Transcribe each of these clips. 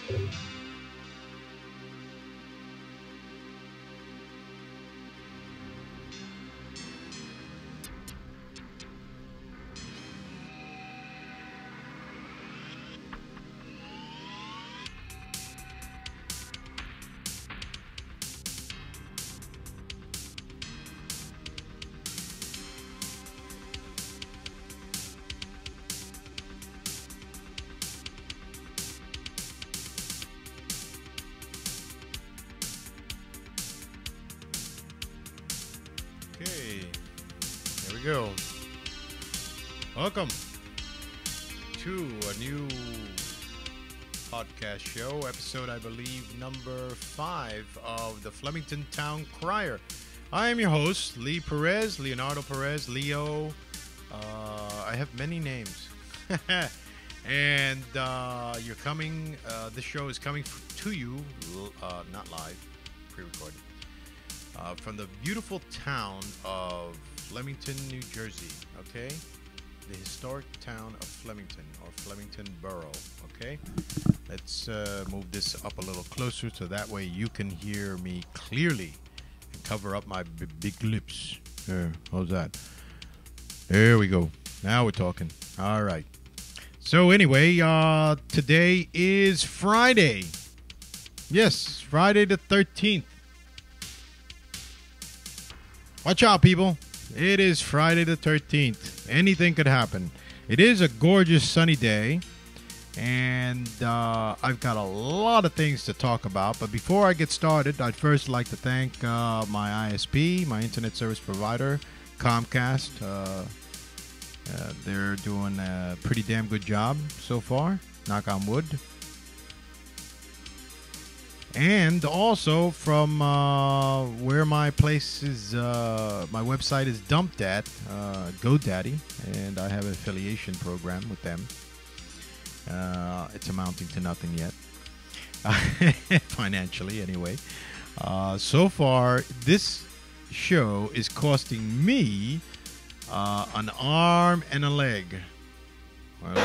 Okay, there we go. Welcome to a new podcast show, episode, I believe, number 5 of the Flemington Town Crier. I am your host, Lee Perez, Leonardo Perez, Leo. I have many names. And you're coming, this show is coming to you, not live, pre-recorded. From the beautiful town of Flemington, New Jersey, okay? The historic town of Flemington, or Flemington Borough, okay? Let's move this up a little closer so that way you can hear me clearly and cover up my big lips. There, how's that? There we go. Now we're talking. All right. So anyway, today is Friday. Yes, Friday the 13th. Watch out, people. It is Friday the 13th. Anything could happen. It is a gorgeous sunny day, and I've got a lot of things to talk about. But before I get started, I'd first like to thank my ISP, my internet service provider, Comcast. They're doing a pretty damn good job so far. Knock on wood. And also from where my place is, my website is dumped at, GoDaddy, and I have an affiliation program with them. It's amounting to nothing yet, financially anyway. So far, this show is costing me an arm and a leg. Well,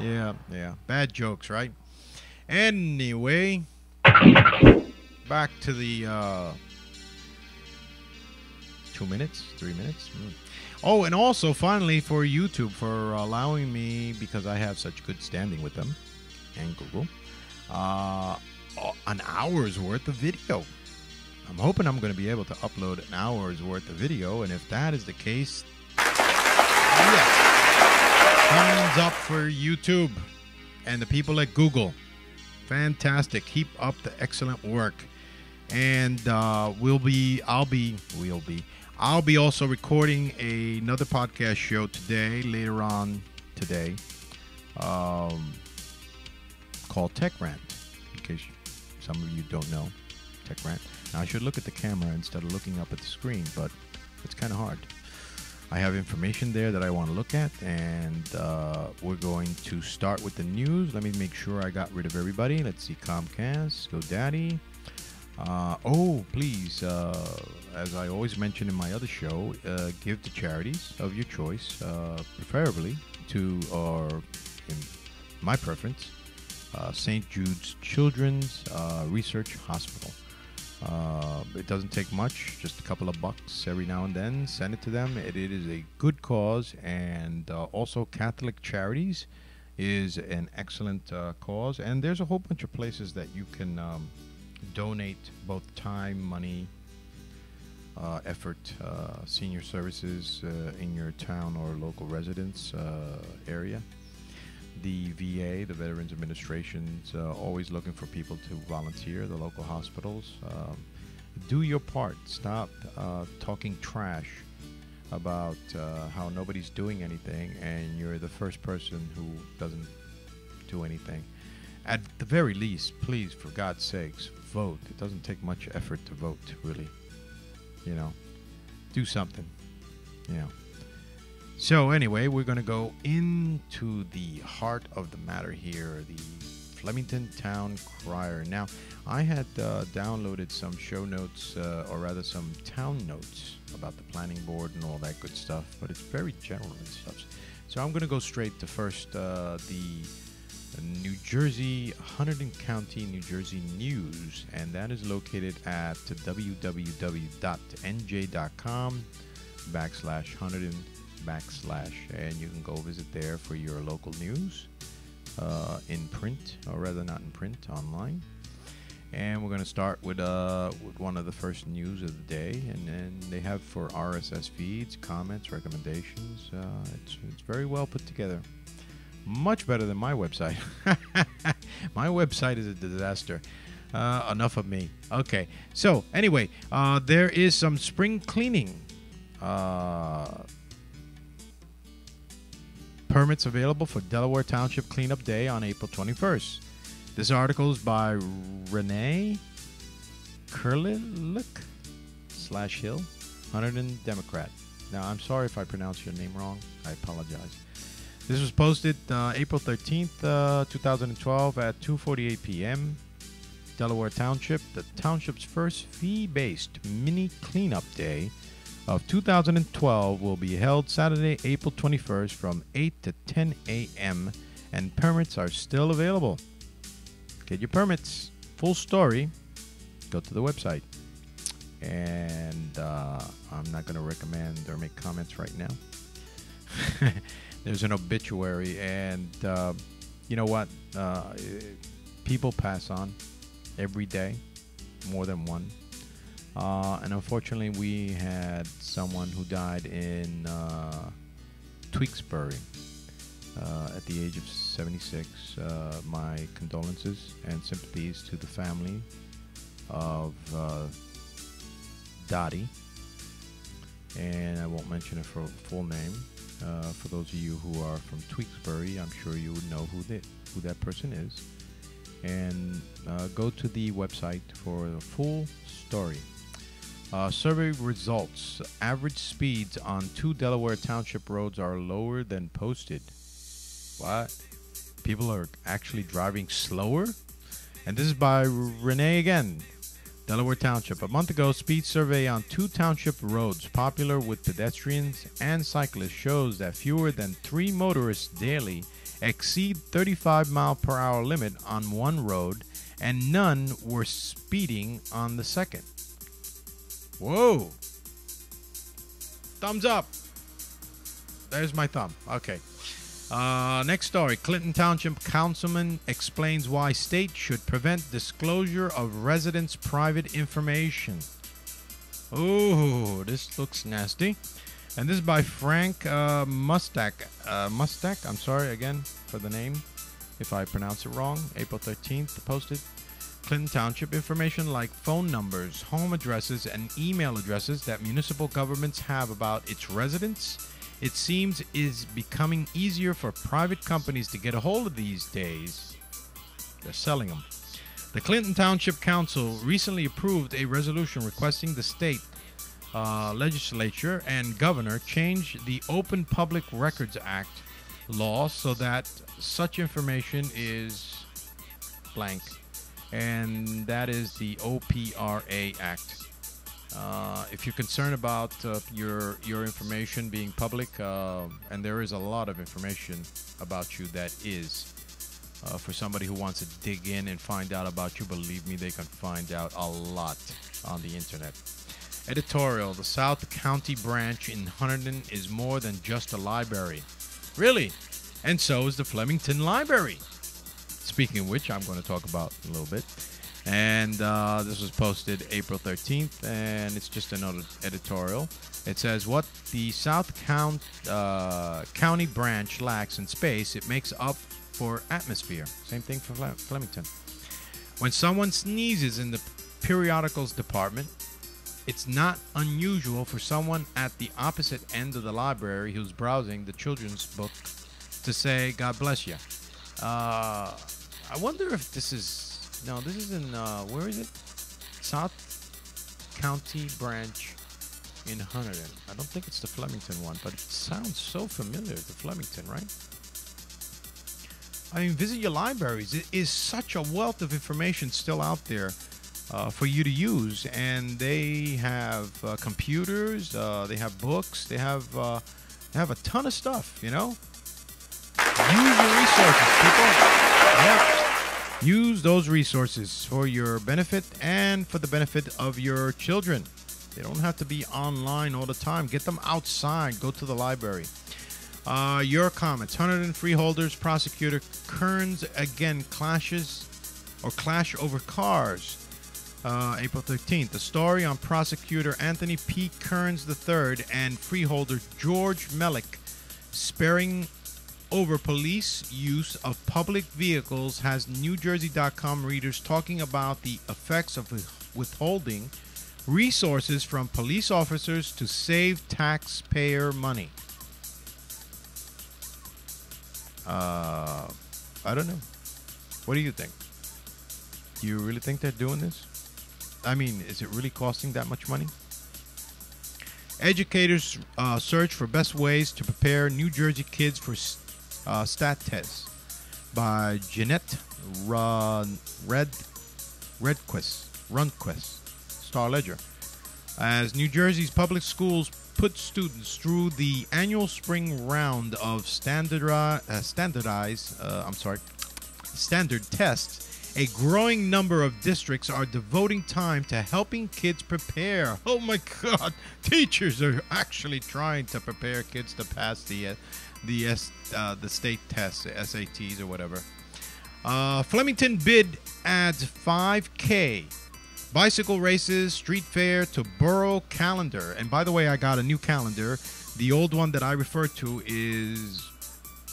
yeah, bad jokes, right? Anyway, back to the 2 minutes, 3 minutes. Oh, and also finally for YouTube for allowing me, because I have such good standing with them and Google, an hour's worth of video. I'm hoping I'm going to be able to upload an hour's worth of video, and if that is the case, yes, thumbs up for YouTube and the people at Google. Fantastic. Keep up the excellent work. And I'll be also recording another podcast show today, later on today, called Tech Rant, in case some of you don't know Tech Rant. Now, I should look at the camera instead of looking up at the screen, but it's kind of hard. I have information there that I want to look at, and we're going to start with the news. Let me make sure I got rid of everybody. Let's see, Comcast, GoDaddy. Oh, please, as I always mention in my other show, give to charities of your choice, preferably to, or in my preference, St. Jude's Children's Research Hospital. It doesn't take much, just a couple of bucks every now and then. Send it to them. It is a good cause, and also Catholic Charities is an excellent cause. And there's a whole bunch of places that you can donate both time, money, effort, senior services in your town or local residence area. The VA, the Veterans Administration, is always looking for people to volunteer. The local hospitals. Do your part. Stop talking trash about how nobody's doing anything, and you're the first person who doesn't do anything. At the very least, please, for God's sakes, vote. It doesn't take much effort to vote, really. You know, do something. You know. So anyway, we're going to go into the heart of the matter here, the Flemington Town Crier. Now, I had downloaded some show notes, or rather some town notes about the planning board and all that good stuff, but it's very general and stuff. So I'm going to go straight to first the New Jersey, Hunterdon County, New Jersey News, and that is located at www.nj.com/Hunterdon/ and you can go visit there for your local news in print, or rather not in print, online. And we're going to start with one of the first news of the day, and then they have for RSS feeds, comments, recommendations. It's very well put together. Much better than my website. My website is a disaster. Enough of me. Okay. So anyway, there is some spring cleaning permits available for Delaware Township Cleanup Day on April 21st. This article is by Renee Kurlick/Hill, Hunterdon Democrat. Now, I'm sorry if I pronounce your name wrong. I apologize. This was posted April 13th, 2012 at 2:48 p.m. Delaware Township, the township's first fee-based mini cleanup day of 2012 will be held Saturday, April 21st from 8 to 10 a.m. and permits are still available. Get your permits. Full story. Go to the website. And I'm not going to recommend or make comments right now. There's an obituary, and you know what? People pass on every day, more than one. And unfortunately, we had someone who died in Tewksbury at the age of 76. My condolences and sympathies to the family of Dottie. And I won't mention her full name. For those of you who are from Tewksbury, I'm sure you would know who that person is. And go to the website for the full story. Survey results. Average speeds on 2 Delaware Township roads are lower than posted. What? People are actually driving slower? And this is by Renee again. Delaware Township. A month ago, speed survey on 2 township roads popular with pedestrians and cyclists shows that fewer than 3 motorists daily exceed 35 mile per hour limit on one road, and none were speeding on the second. Whoa. Thumbs up. There's my thumb. Okay. Next story. Clinton Township Councilman explains why state should prevent disclosure of residents' private information. Oh, this looks nasty. And this is by Frank Mustak. Mustak, I'm sorry again for the name if I pronounce it wrong. April 13th posted. Clinton Township information like phone numbers, home addresses, and email addresses that municipal governments have about its residents, it seems, is becoming easier for private companies to get a hold of these days. They're selling them. The Clinton Township Council recently approved a resolution requesting the state legislature and governor change the Open Public Records Act law so that such information is blank. And that is the OPRA Act. If you're concerned about your information being public, and there is a lot of information about you that is, for somebody who wants to dig in and find out about you, believe me, they can find out a lot on the internet. Editorial: the South County branch in Hunterdon is more than just a library. Really? And so is the Flemington Library. Speaking of which, I'm going to talk about a little bit. And this was posted April 13th, and it's just another editorial. It says, what the South County branch lacks in space, it makes up for atmosphere. Same thing for Flemington. When someone sneezes in the periodicals department, it's not unusual for someone at the opposite end of the library who's browsing the children's book to say, God bless you. I wonder if this is... No, this is in... where is it? South County branch in Hunterdon. I don't think it's the Flemington one, but it sounds so familiar, the Flemington, right? I mean, visit your libraries. It is such a wealth of information still out there for you to use, and they have computers, they have books, they have a ton of stuff, you know? Use your resources, people. Yep. Use those resources for your benefit and for the benefit of your children. They don't have to be online all the time. Get them outside. Go to the library. Your comments. 100 freeholders. Prosecutor Kearns again clash over cars. April 13th. The story on prosecutor Anthony P. Kearns III and freeholder George Mellick sparing over police use of public vehicles has NewJersey.com readers talking about the effects of withholding resources from police officers to save taxpayer money. I don't know. What do you think? Do you really think they're doing this? I mean, is it really costing that much money? Educators search for best ways to prepare New Jersey kids for stat tests by Jeanette Rundquist, Star Ledger. As New Jersey's public schools put students through the annual spring round of standard tests, a growing number of districts are devoting time to helping kids prepare. Oh my God! Teachers are actually trying to prepare kids to pass the state tests, the SATs or whatever. Flemington bid adds 5K. Bicycle races, street fair to borough calendar. And by the way, I got a new calendar. The old one that I referred to is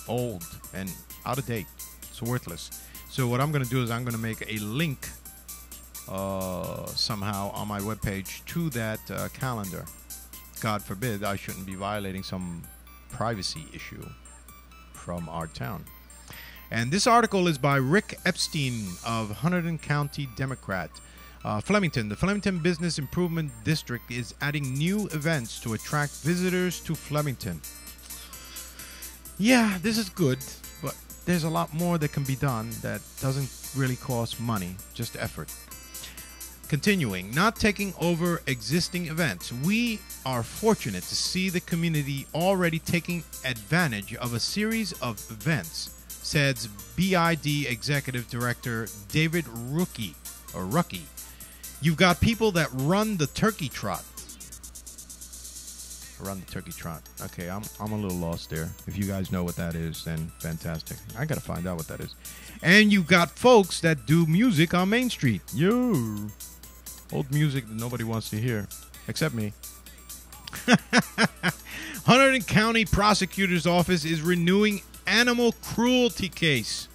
old and out of date. It's worthless. So what I'm going to do is I'm going to make a link somehow on my webpage to that calendar. God forbid I shouldn't be violating some privacy issue from our town. And this article is by Rick Epstein of Hunterdon County Democrat. Flemington. The Flemington Business Improvement District is adding new events to attract visitors to Flemington. Yeah, this is good, but there's a lot more that can be done that doesn't really cost money, just effort. Continuing, not taking over existing events. We are fortunate to see the community already taking advantage of a series of events, says BID Executive Director David Rucky. You've got people that run the turkey trot. Okay, I'm a little lost there. If you guys know what that is, then fantastic. I gotta find out what that is. And you've got folks that do music on Main Street. Yo, old music that nobody wants to hear, except me. Hunterdon County Prosecutor's Office is renewing animal cruelty case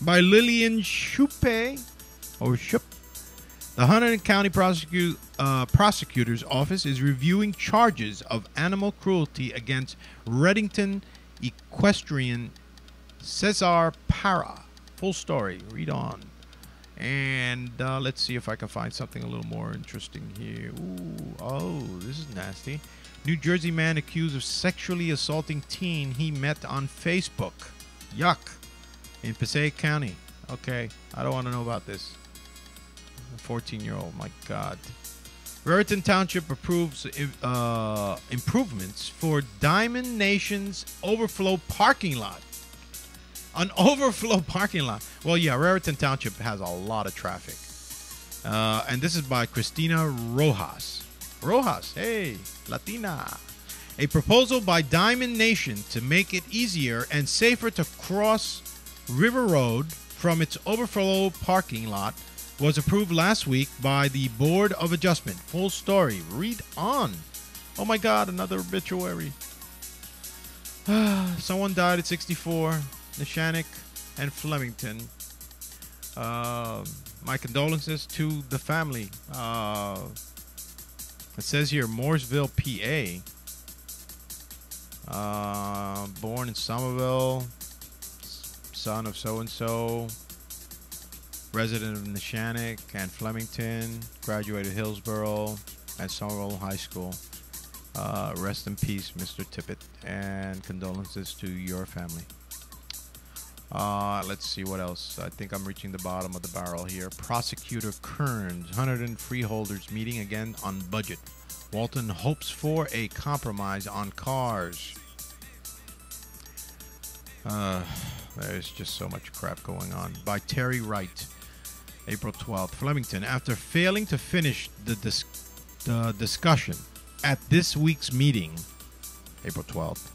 by Lillian Shupe. The Hunterdon County Prosecutor's Office is reviewing charges of animal cruelty against Reddington equestrian Cesar Parra. Full story. Read on. And let's see if I can find something a little more interesting here. Ooh, oh, this is nasty. New Jersey man accused of sexually assaulting teen he met on Facebook. Yuck. In Passaic County. Okay, I don't want to know about this. 14-year-old, my God. Raritan Township approves improvements for Diamond Nation's overflow parking lot. An overflow parking lot. Well, yeah, Raritan Township has a lot of traffic. And this is by Christina Rojas. Hey, Latina. A proposal by Diamond Nation to make it easier and safer to cross River Road from its overflow parking lot was approved last week by the Board of Adjustment. Full story. Read on. Oh my God, another obituary. Someone died at 64. Neshannock and Flemington. My condolences to the family. It says here, Mooresville, PA. Born in Somerville. Son of so-and-so. Resident of Neshannock and Flemington, graduated Hillsborough and Somerville High School. Rest in peace, Mr. Tippett, and condolences to your family. Let's see what else. I think I'm reaching the bottom of the barrel here. Prosecutor Kearns, Hunterdon freeholders meeting again on budget. Walton hopes for a compromise on cars. There's just so much crap going on. By Terry Wright, April 12th. Flemington, after failing to finish the discussion at this week's meeting, April 12th,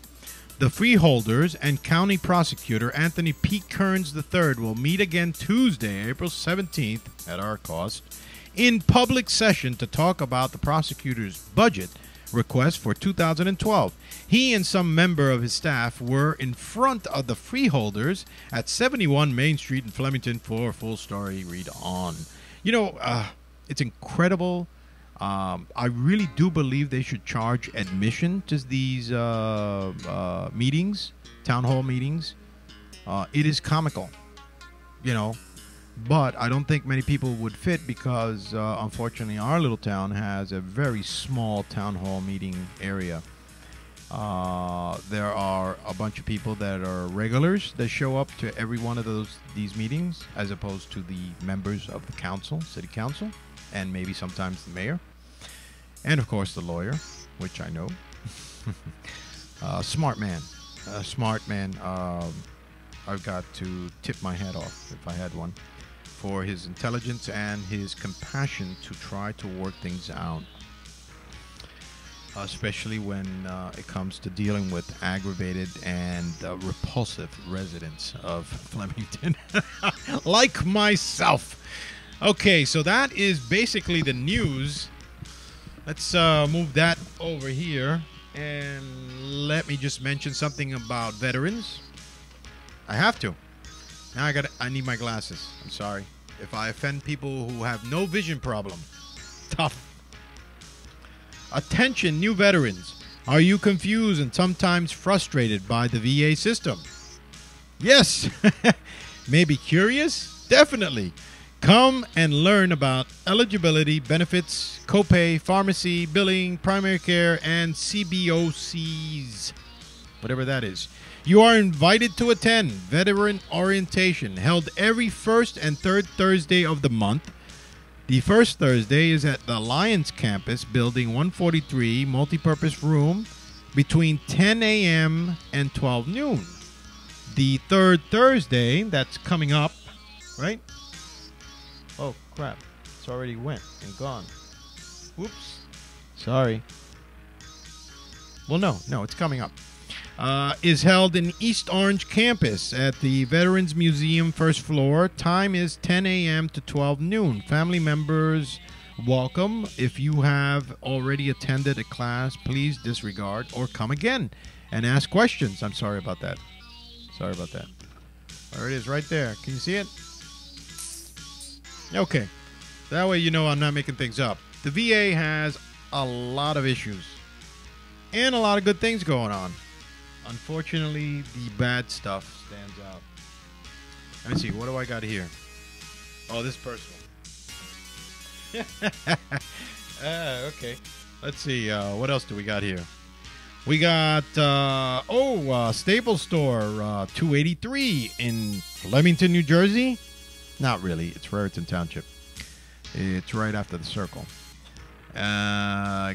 the freeholders and county prosecutor Anthony P. Kearns III will meet again Tuesday, April 17th, at our cost, in public session to talk about the prosecutor's budget request for 2012. He and some member of his staff were in front of the freeholders at 71 Main Street in Flemington for a full story. Read on. You know, it's incredible. I really do believe they should charge admission to these meetings, town hall meetings. It is comical, you know, but I don't think many people would fit because, unfortunately, our little town has a very small town hall meeting area. There are a bunch of people that are regulars that show up to every one of these meetings, as opposed to the members of the council, city council, and maybe sometimes the mayor. And, of course, the lawyer, which I know. Smart man. Smart man. I've got to tip my hat off, if I had one, for his intelligence and his compassion to try to work things out. Especially when it comes to dealing with aggravated and repulsive residents of Flemington. Like myself. Okay, so that is basically the news. Let's move that over here, and let me just mention something about veterans. I have to. Now I need my glasses. I'm sorry if I offend people who have no vision problem. Tough. Attention, new veterans. Are you confused and sometimes frustrated by the VA system? Yes. Maybe curious? Definitely. Come and learn about eligibility, benefits, copay, pharmacy, billing, primary care, and CBOCs, whatever that is. You are invited to attend Veteran Orientation, held every first and third Thursday of the month. The first Thursday is at the Lions Campus, Building 143, multipurpose room, between 10 a.m. and 12 noon. The third Thursday, that's coming up, right? Oh, crap. It's already went and gone. Whoops. Sorry. Well, no, it's coming up. Is held in East Orange Campus at the Veterans Museum, first floor. Time is 10 a.m. to 12 noon. Family members welcome. If you have already attended a class, please disregard or come again and ask questions. I'm sorry about that. Sorry about that. There it is right there. Can you see it? Okay. That way you know I'm not making things up. The VA has a lot of issues and a lot of good things going on. Unfortunately, the bad stuff stands out. Let me see. What do I got here? Oh, this personal. Okay. Let's see. What else do we got here? We got, Staples Store 283 in Flemington, New Jersey. Not really. It's Raritan Township. It's right after the circle.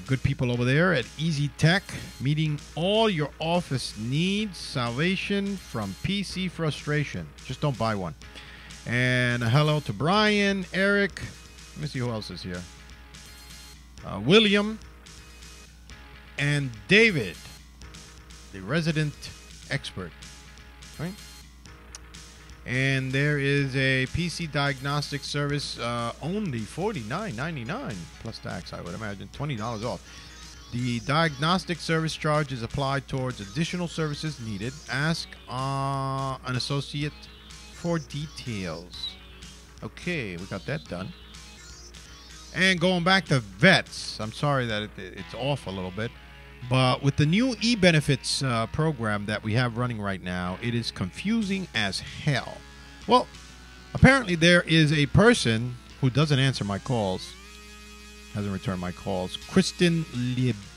Good people over there at Easy Tech, meeting all your office needs. Salvation from PC frustration. Just don't buy one. And a hello to Brian, Eric. Let me see who else is here. William and David, the resident expert. Right? And there is a PC diagnostic service, only $49.99 plus tax, I would imagine, $20 off. The diagnostic service charge is applied towards additional services needed. Ask an associate for details. Okay, we got that done. And going back to vets, I'm sorry that it's off a little bit. But with the new e-benefits program that we have running right now, it is confusing as hell. Well, apparently there is a person who doesn't answer my calls, hasn't returned my calls, Kristen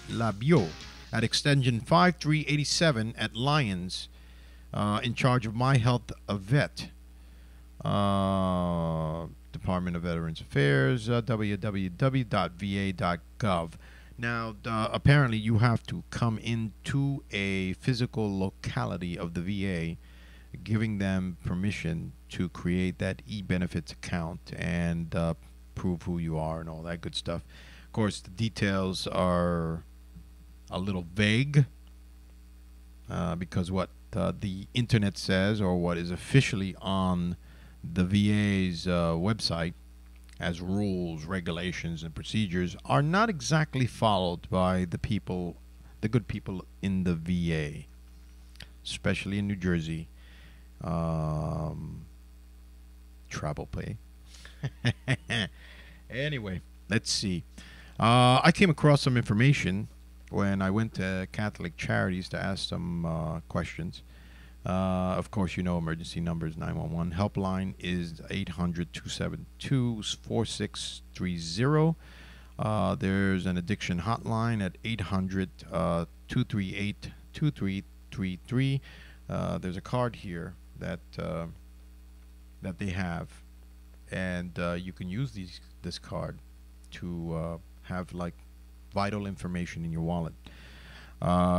Labio at extension 5387 at Lions, in charge of My Health Vet, Department of Veterans Affairs, www.va.gov. Now, apparently you have to come into a physical locality of the VA, giving them permission to create that e-benefits account and prove who you are and all that good stuff. Of course, the details are a little vague because what the internet says, or what is officially on the VA's website as rules, regulations, and procedures, are not exactly followed by the people, the good people in the VA, especially in New Jersey. Travel pay. Anyway, let's see. I came across some information when I went to Catholic Charities to ask some questions. Of course, you know emergency numbers 911. Helpline is 800-272-4630. There's an addiction hotline at 800-238-2333. There's a card here that that they have, and you can use this card to have like vital information in your wallet.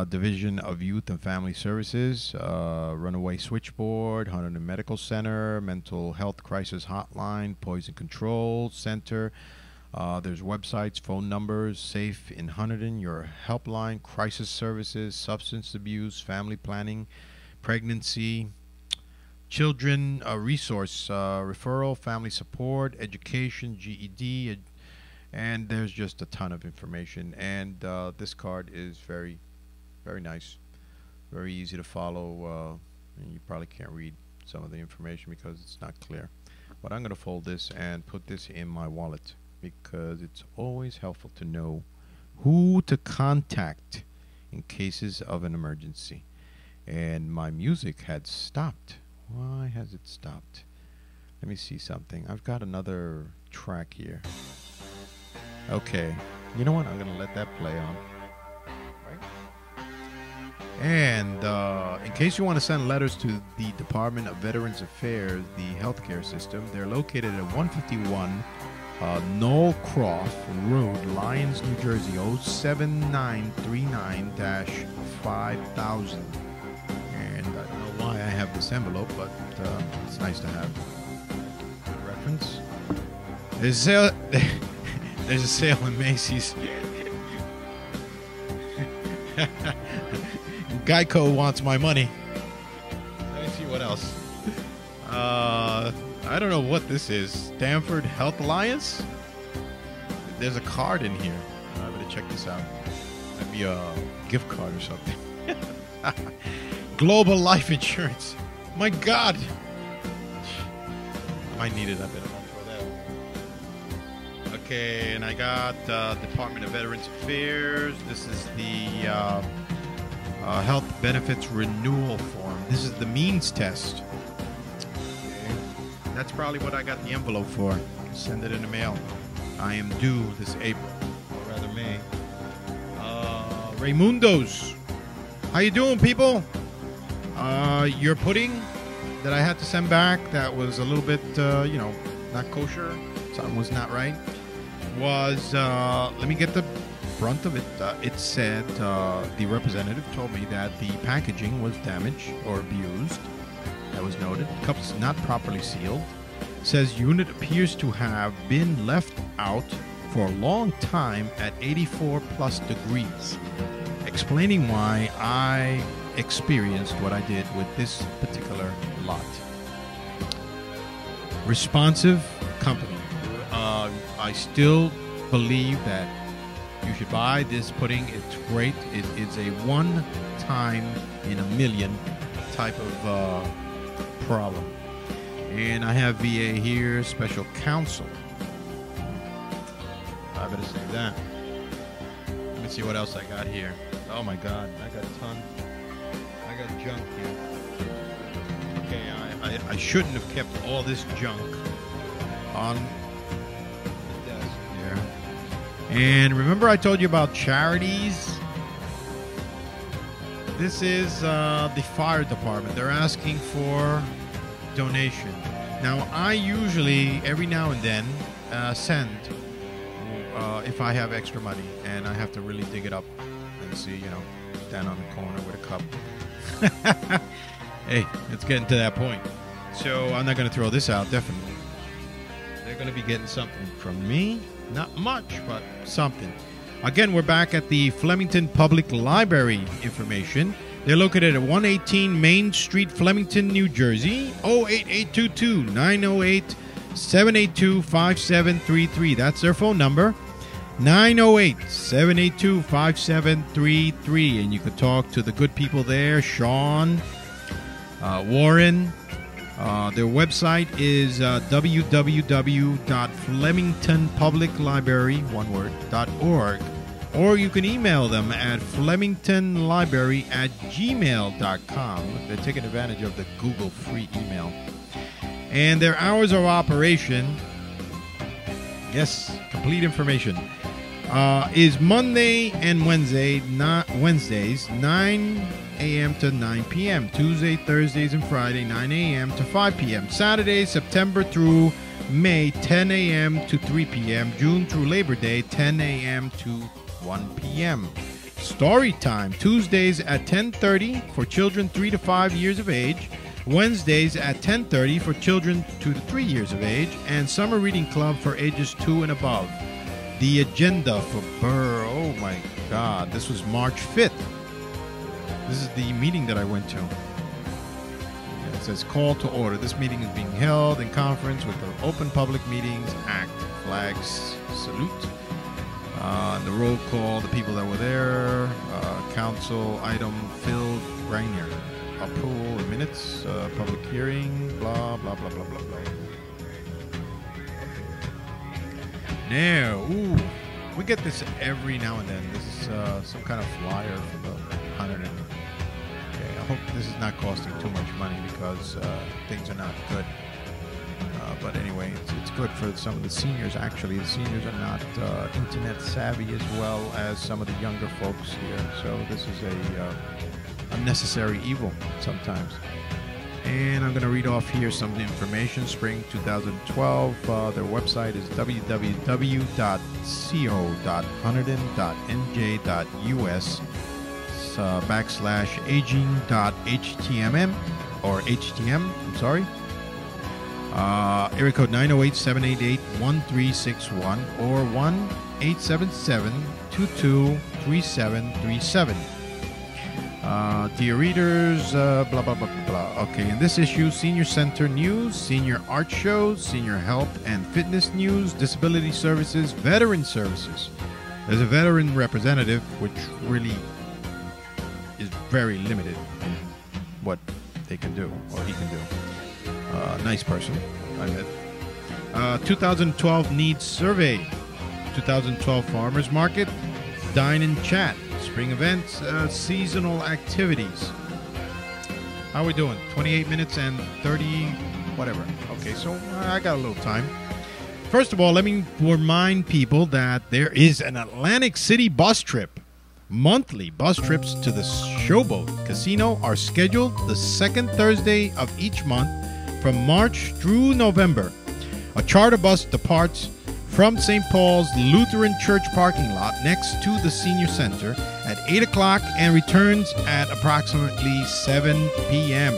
Division of Youth and Family Services, Runaway Switchboard, Huntington Medical Center, Mental Health Crisis Hotline, Poison Control Center. There's websites, phone numbers, Safe in Huntington, your helpline, crisis services, substance abuse, family planning, pregnancy, children resource, referral, family support, education, GED, and there's just a ton of information. And this card is very nice, very easy to follow, and you probably can't read some of the information because it's not clear. But I'm going to fold this and put this in my wallet because it's always helpful to know who to contact in cases of an emergency. And my music had stopped. Why has it stopped? Let me see something. I've got another track here. Okay, you know what? I'm going to let that play on. Right? And in case you want to send letters to the Department of Veterans Affairs, the healthcare system, they're located at 151 Knollcroft Road, Lyons, New Jersey, 07939-5000. And I don't know why I have this envelope, but it's nice to have good reference. There's a sale in Macy's. Geico wants my money. Let me see what else. I don't know what this is. Stanford Health Alliance? There's a card in here. I better check this out. That'd be a gift card or something. Global Life Insurance. My God. I might need it. I better not throw that. Okay, and I got Department of Veterans Affairs. This is the Health Benefits Renewal Form. This is the means test. Okay. That's probably what I got the envelope for. Send it in the mail. I am due this April, or rather May. Raymundo's. How you doing, people? Your pudding that I had to send back that was a little bit, you know, not kosher, something was not right, was, let me get the brunt of it. It said, the representative told me that the packaging was damaged or abused. That was noted. Cups not properly sealed. Says unit appears to have been left out for a long time at 84 plus degrees. Explaining why I experienced what I did with this particular lot. Responsive company. I still believe that you should buy this pudding. It's great. It is a one-time in a million type of problem. And I have VA here, special counsel. I better save that. Let me see what else I got here. Oh my God, I got a ton. I got junk here. Okay, I shouldn't have kept all this junk on the desk there. And remember I told you about charities? This is the fire department. They're asking for donation. Now, I usually, every now and then, send if I have extra money, and I have to really dig it up and see, you know, stand on the corner with a cup. Hey, it's getting to that point. So I'm not going to throw this out, definitely. They're going to be getting something from me. Not much, but something. Again, we're back at the Flemington Public Library information. They're located at 118 Main Street, Flemington, New Jersey. 08822-908-782-5733. That's their phone number. 908-782-5733. And you can talk to the good people there, Sean, Warren. Their website is www.flemingtonpubliclibrary.org, or you can email them at flemingtonlibrary@gmail.com. They're taking advantage of the Google free email. And their hours of operation, yes, complete information, is Monday and Wednesdays, 9 a.m. to 9 p.m. Tuesday, Thursdays, and Friday, 9 a.m. to 5 p.m. Saturday, September through May, 10 a.m. to 3 p.m. June through Labor Day, 10 a.m. to 1 p.m. Story time, Tuesdays at 10:30 for children 3 to 5 years of age. Wednesdays at 10:30 for children 2 to 3 years of age. And Summer Reading Club for ages 2 and above. The agenda for Burr, oh my God, this was March 5th. This is the meeting that I went to. It says call to order. This meeting is being held in conference with the Open Public Meetings Act. Flags salute. The roll call, the people that were there. Council item Phil Rainier. Approval of minutes. Public hearing. Blah, blah, blah, blah, blah, blah. Now, ooh, we get this every now and then. This is some kind of flyer for the 100. Okay, I hope this is not costing too much money because things are not good. But anyway, it's good for some of the seniors. Actually, the seniors are not internet savvy as well as some of the younger folks here. So this is a unnecessary evil sometimes. And I'm going to read off here some information. Spring 2012. Their website is www.co.hunterdon.nj.us /aging.html or HTM. I'm sorry. Area code 908-788-1361 or 1-877-223737. Dear readers, blah, blah, blah, blah, blah. Okay, in this issue, Senior Center News, Senior Art Shows, Senior Health and Fitness News, Disability Services, Veteran Services. There's a veteran representative, which really is very limited in what they can do, or he can do. Nice person, I met. 2012 Needs Survey, 2012 Farmers Market, Dine and Chat, Spring Events, Seasonal Activities. How are we doing? 28 minutes and 30, whatever. Okay, so I got a little time. First of all, let me remind people that there is an Atlantic City bus trip. Monthly bus trips to the Showboat Casino are scheduled the second Thursday of each month from March through November. A charter bus departs from St. Paul's Lutheran Church parking lot next to the Senior Center at 8 o'clock and returns at approximately 7 p.m.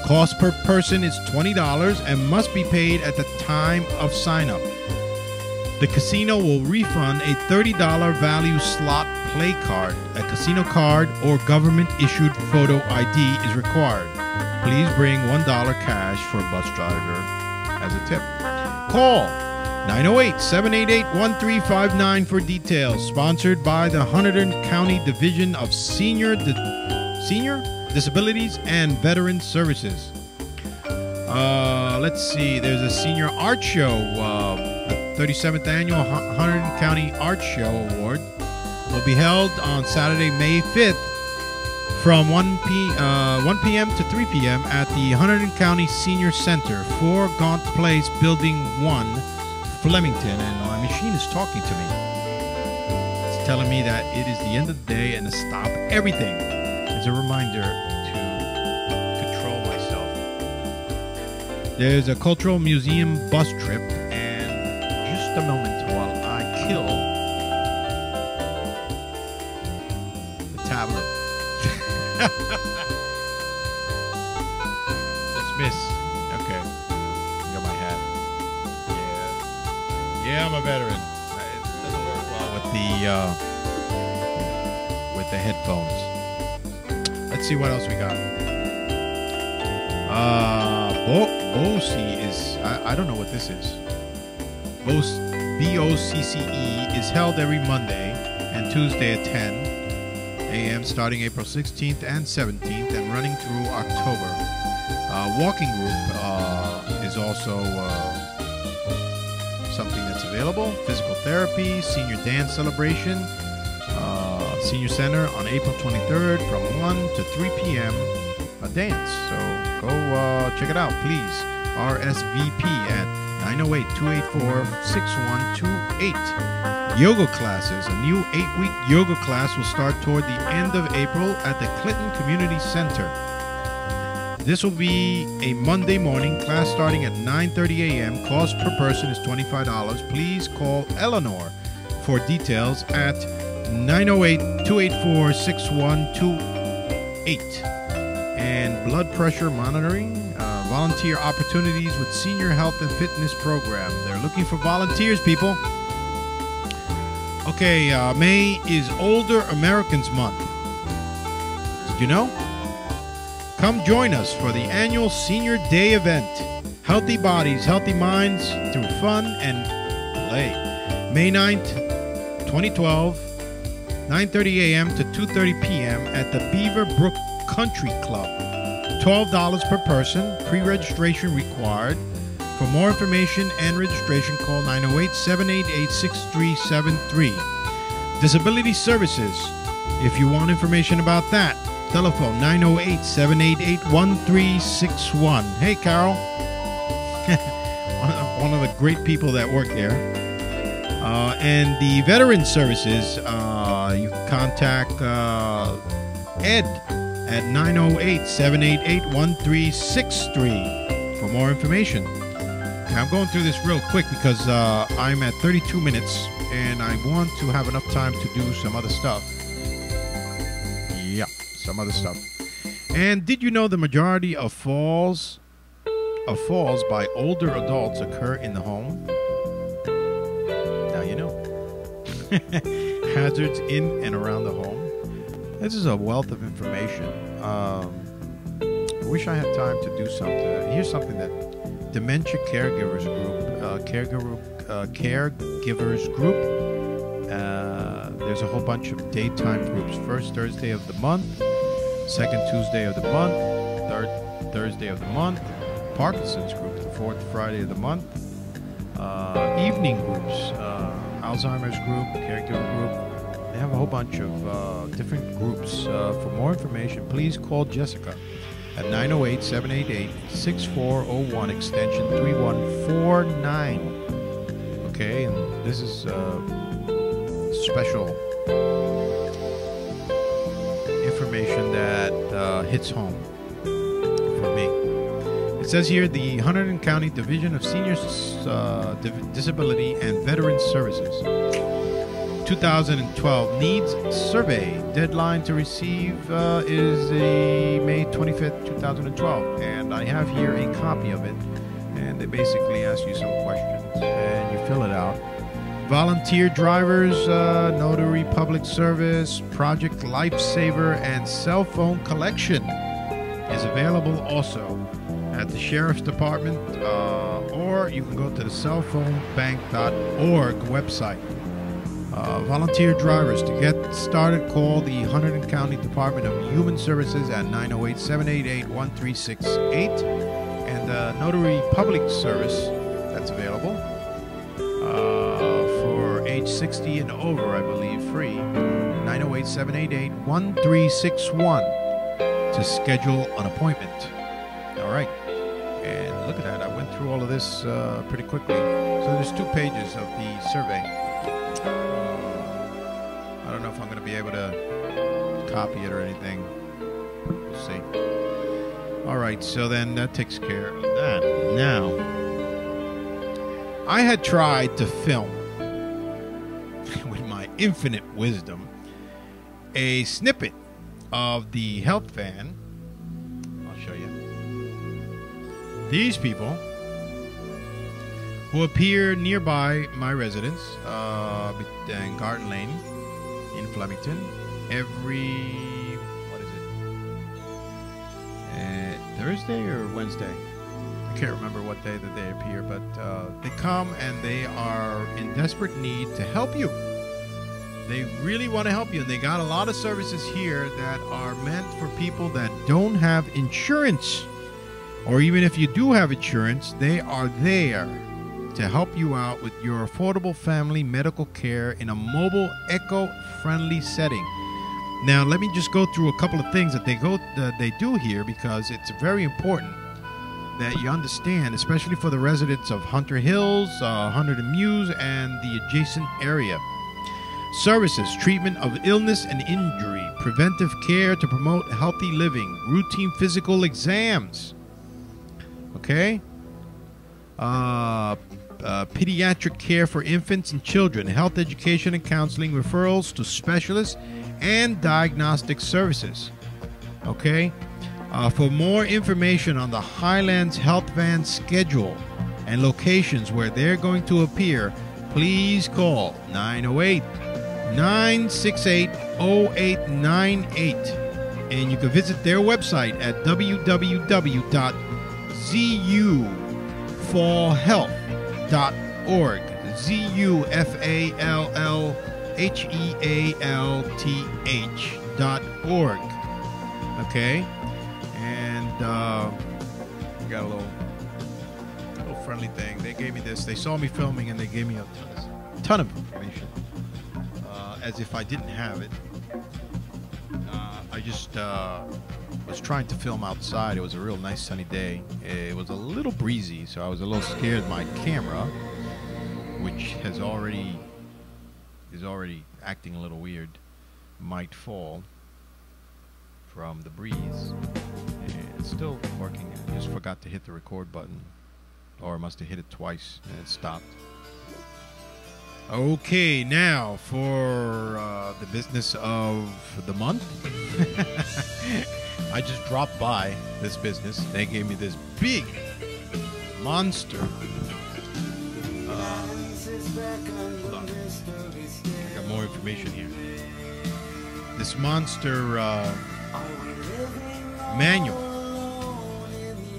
Cost per person is $20 and must be paid at the time of sign-up. The casino will refund a $30 value slot play card. A casino card or government-issued photo ID is required. Please bring $1 cash for a bus driver as a tip. Call 908-788-1359 for details. Sponsored by the Hunterdon County Division of Senior Disabilities and Veteran Services. Let's see. There's a Senior Art Show. The 37th Annual Hunterdon County Art Show Award will be held on Saturday, May 5th from 1 p.m. to 3 p.m. at the Hunterdon County Senior Center, 4 Gaunt Place, Building 1, Flemington. And my machine is talking to me. It's telling me that it is the end of the day and to stop everything. It's a reminder to control myself. There's a cultural museum bus trip, and just a moment while I kill the tablet. Miss. Okay. Got my hat. Yeah, I'm a veteran. It doesn't work well with the headphones. Let's see what else we got. BOCE is, I don't know what this is. BOCCE is held every Monday and Tuesday at 10 a.m. starting April 16th and 17th and running through October. Walking group is also something that's available. Physical therapy, senior dance celebration, senior center on April 23rd from 1 to 3 p.m. a dance. So go check it out, please. RSVP at 908-284-6128. Yoga classes. A new 8-week yoga class will start toward the end of April at the Clinton Community Center. This will be a Monday morning class starting at 9:30 a.m. Cost per person is $25. Please call Eleanor for details at 908-284-6128. And blood pressure monitoring, volunteer opportunities with Senior Health and Fitness Program. They're looking for volunteers, people. Okay, May is Older Americans Month. Did you know? Come join us for the annual Senior Day event. Healthy bodies, healthy minds through fun and play. May 9th, 2012, 9:30 a.m. to 2:30 p.m. at the Beaver Brook Country Club. $12 per person. Pre-registration required. For more information and registration, call 908-788-6373. Disability Services. If you want information about that, telephone 908-788-1361. Hey, Carol. one of the great people that work there. And the Veteran Services, you can contact Ed at 908-788-1363 for more information. Now, I'm going through this real quick because I'm at 32 minutes and I want to have enough time to do some other stuff. Yeah, some other stuff. And did you know the majority of falls by older adults occur in the home? Now you know. Hazards in and around the home. This is a wealth of information. I wish I had time to do something. Here's something that Dementia Caregivers Group. There's a whole bunch of daytime groups. First Thursday of the month, second Tuesday of the month, third Thursday of the month. Parkinson's group, the fourth Friday of the month. Evening groups, Alzheimer's group, caregiver group. They have a whole bunch of different groups. For more information, please call Jessica at 908-788-6401, extension 3149. Okay, and this is special information that hits home for me. It says here the Hunterdon County Division of Seniors Disability and Veteran Services 2012 Needs Survey. Deadline to receive is May 25th, 2012. And I have here a copy of it. And they basically ask you some questions. And you fill it out. Volunteer drivers, notary public service, Project Lifesaver, and cell phone collection is available also at the Sheriff's Department, or you can go to the cellphonebank.org website. Volunteer drivers, to get started, call the Hunterdon County Department of Human Services at 908-788-1368. And notary public service that's available for age 60 and over, I believe, free, 908-788-1361 to schedule an appointment. All right. And look at that. I went through all of this pretty quickly. So there's 2 pages of the survey. I don't know if I'm going to be able to copy it or anything. We'll see. All right. So then that takes care of that. Now, I had tried to film, with my infinite wisdom, a snippet of the Health Fan. I'll show you. these people who appear nearby my residence in Garden Lane in Flemington every, what is it, Thursday or Wednesday? I can't remember what day that they appear, but they come and they are in desperate need to help you. They really want to help you, and they got a lot of services here that are meant for people that don't have insurance. Or even if you do have insurance, they are there to help you out with your affordable family medical care in a mobile, eco-friendly setting. Now, let me just go through a couple of things that they do here, because it's very important that you understand, especially for the residents of Hunter Hills, Hunter and Mews, and the adjacent area. Services: treatment of illness and injury, preventive care to promote healthy living, routine physical exams. Okay? Pediatric care for infants and children, health education and counseling, referrals to specialists, and diagnostic services. Okay? For more information on the Highlands Health Van schedule and locations where they're going to appear, please call 908-968-0898. And you can visit their website at zufallhealth.org. zufallhealth.org. Okay? And we got a little friendly thing. They gave me this. They saw me filming and they gave me a ton of information. As if I didn't have it. I just was trying to film outside. It was a real nice sunny day. It was a little breezy, so I was a little scared my camera, which is already acting a little weird, might fall from the breeze. And it's still working. I just forgot to hit the record button, or I must have hit it twice and it stopped. Okay, now for the business of the month. I just dropped by this business. They gave me this big monster. Hold on. I got more information here. This monster manual.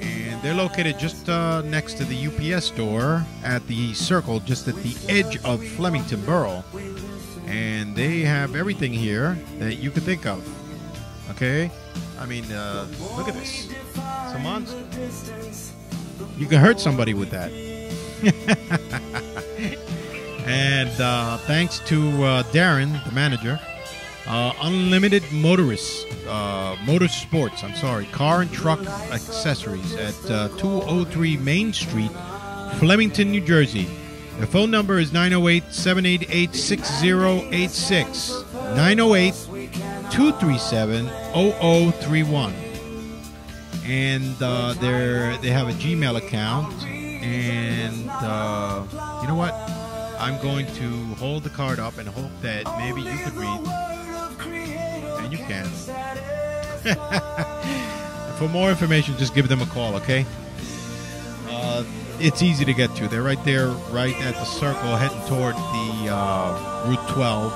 And they're located just next to the UPS store at the Circle, just at the edge of Flemington Borough. And they have everything here that you could think of. Okay? I mean, look at this. It's a monster. You can hurt somebody with that. And thanks to Darren, the manager, Unlimited Motorsports, car and truck accessories at 203 Main Street, Flemington, New Jersey. The phone number is 908-788-6086, 908-237-0031. And they have a Gmail account. And you know what? I'm going to hold the card up and hope that maybe you could read. And you can. For more information, just give them a call, okay? It's easy to get to. They're right there, right at the Circle, heading toward the Route 12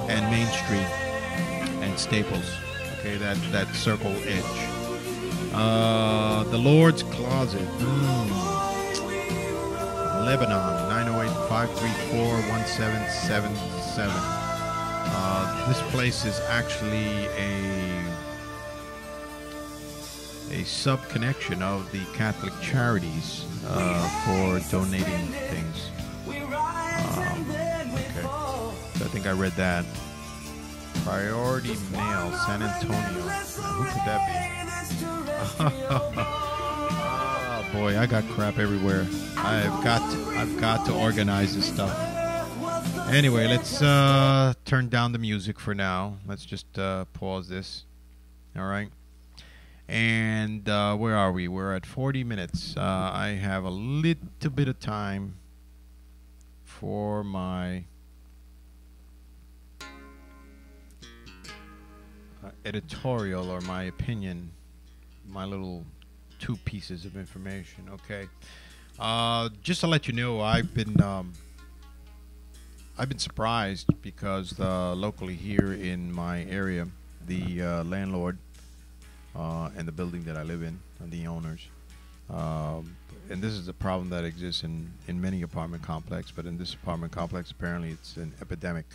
and Main Street and Staples. Okay, that Circle edge. The Lord's Closet. Lebanon, 908-534-1777. This place is actually a sub-connection of the Catholic Charities for donating things. Okay, so I think I read that. Priority Mail, San Antonio. Now, who could that be? Oh boy, I got crap everywhere. I've got to organize this stuff. Anyway, let's turn down the music for now. Let's just pause this. All right. And where are we? We're at 40 minutes. I have a little bit of time for my editorial, or my opinion, my little two pieces of information. Okay, just to let you know, I've been surprised because locally here in my area, the landlord and the building that I live in, and the owners, and this is a problem that exists in many apartment complexes, but in this apartment complex, apparently it's an epidemic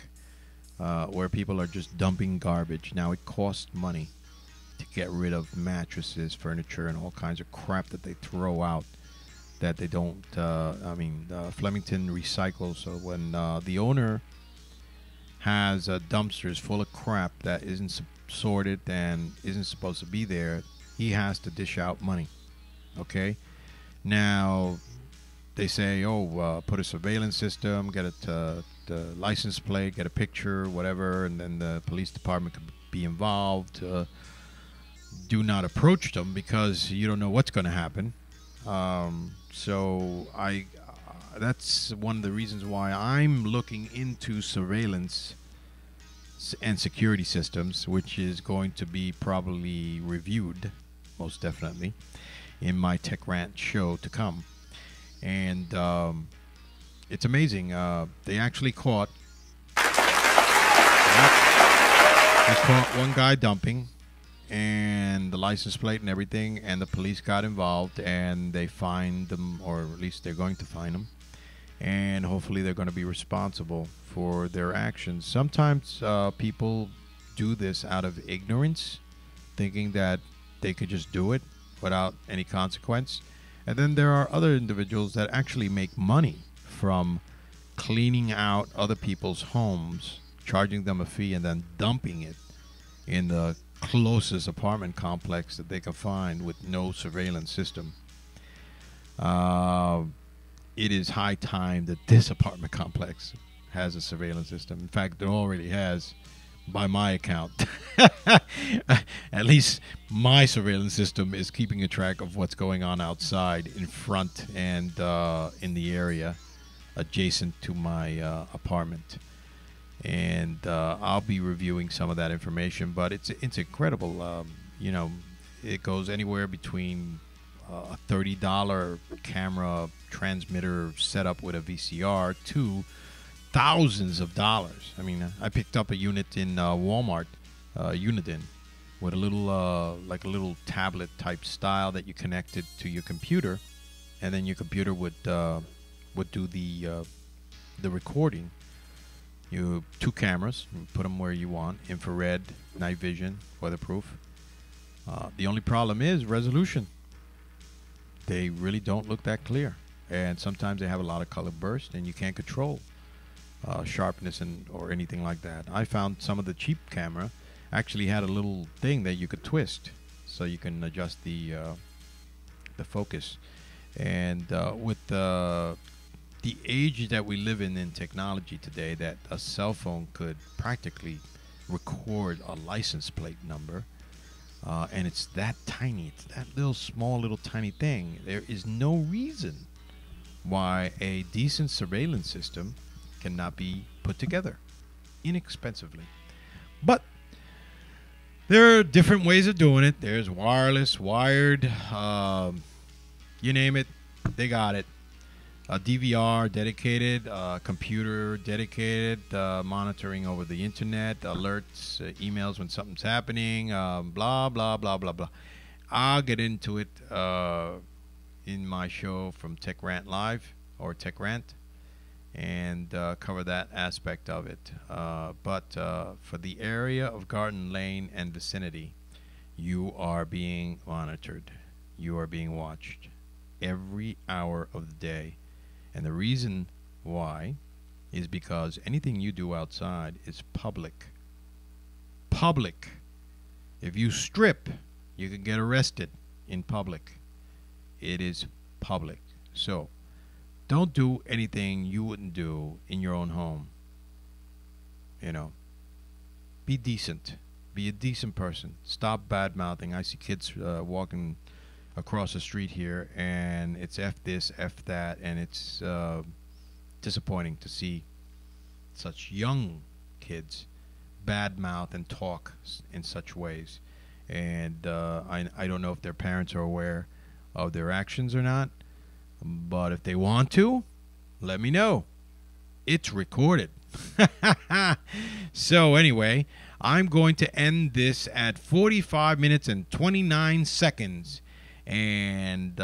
where people are just dumping garbage. Now, it costs money to get rid of mattresses, furniture, and all kinds of crap that they throw out that they don't, Flemington recycles. So when the owner has dumpsters full of crap that isn't sorted and isn't supposed to be there, he has to dish out money. Okay? Now, they say, put a surveillance system, get the license plate, get a picture, whatever, and then the police department could be involved. Do not approach them because you don't know what's going to happen. So that's one of the reasons why I'm looking into surveillance and security systems, which is going to be probably reviewed, most definitely, in my Tech Rant show to come. And it's amazing. They actually caught one guy dumping, and the license plate and everything, and the police got involved, and they fined them, or at least they're going to fine them, and hopefully they're going to be responsible for their actions. Sometimes people do this out of ignorance, thinking that they could just do it without any consequence. And then there are other individuals that actually make money from cleaning out other people's homes, charging them a fee, and then dumping it in the closest apartment complex that they can find with no surveillance system. It is high time that this apartment complex has a surveillance system. In fact, it already has, by my account. At least my surveillance system is keeping a track of what's going on outside, in front, and in the area adjacent to my apartment. And I'll be reviewing some of that information, but it's incredible. It goes anywhere between a $30 camera transmitter setup with a VCR to thousands of dollars. I mean, I picked up a unit in Walmart, Uniden, with a little like a little tablet type style that you connected to your computer, and then your computer would do the recording. You two cameras, you put them where you want, infrared, night vision, weatherproof. The only problem is resolution. They really don't look that clear, and sometimes they have a lot of color burst, and you can't control sharpness or anything like that. I found some of the cheap camera actually had a little thing that you could twist, so you can adjust the focus. And with the age that we live in technology today, that a cell phone could practically record a license plate number, and it's that tiny, it's that little small little tiny thing. There is no reason why a decent surveillance system cannot be put together inexpensively. But there are different ways of doing it. There's wireless, wired, you name it, they got it. A DVR dedicated, computer dedicated, monitoring over the internet, alerts, emails when something's happening, blah, blah, blah, blah, blah. I'll get into it in my show from Tech Rant Live, or Tech Rant, and cover that aspect of it. But for the area of Garden Lane and vicinity, you are being monitored. You are being watched every hour of the day. And the reason why is because anything you do outside is public. Public. If you strip, you can get arrested in public. It is public. So, don't do anything you wouldn't do in your own home. You know, be decent. Be a decent person. Stop bad-mouthing. I see kids walking across the street here, and it's F this, F that, and it's disappointing to see such young kids badmouth and talk in such ways. And I don't know if their parents are aware of their actions or not. But if they want to, let me know. It's recorded. So anyway, I'm going to end this at 45 minutes and 29 seconds. And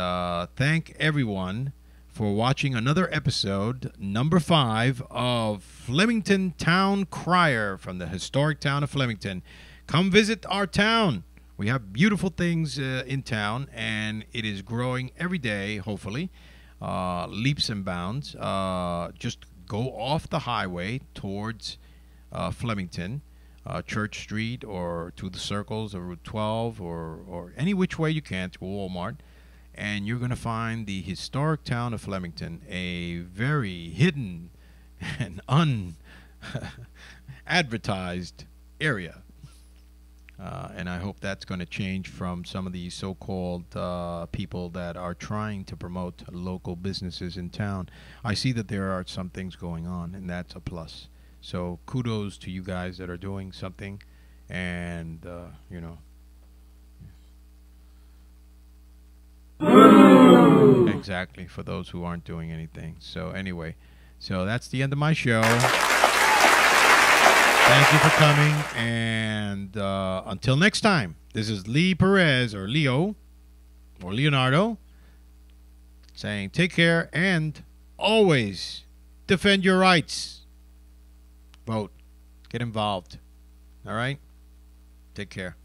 thank everyone for watching another episode, number 5, of Flemington Town Crier from the historic town of Flemington. Come visit our town. We have beautiful things in town, and it is growing every day, hopefully, leaps and bounds. Just go off the highway towards Flemington, Church Street, or to the Circles, or Route 12, or any which way you can to Walmart, and you're going to find the historic town of Flemington, a very hidden and unadvertised area. And I hope that's going to change from some of these so-called people that are trying to promote local businesses in town. I see that there are some things going on, and that's a plus. So kudos to you guys that are doing something, and, you know. Exactly, for those who aren't doing anything. So anyway, so that's the end of my show. Thank you for coming, and until next time, this is Lee Perez, or Leo, or Leonardo, saying take care and always defend your rights. Vote. Get involved. All right? Take care.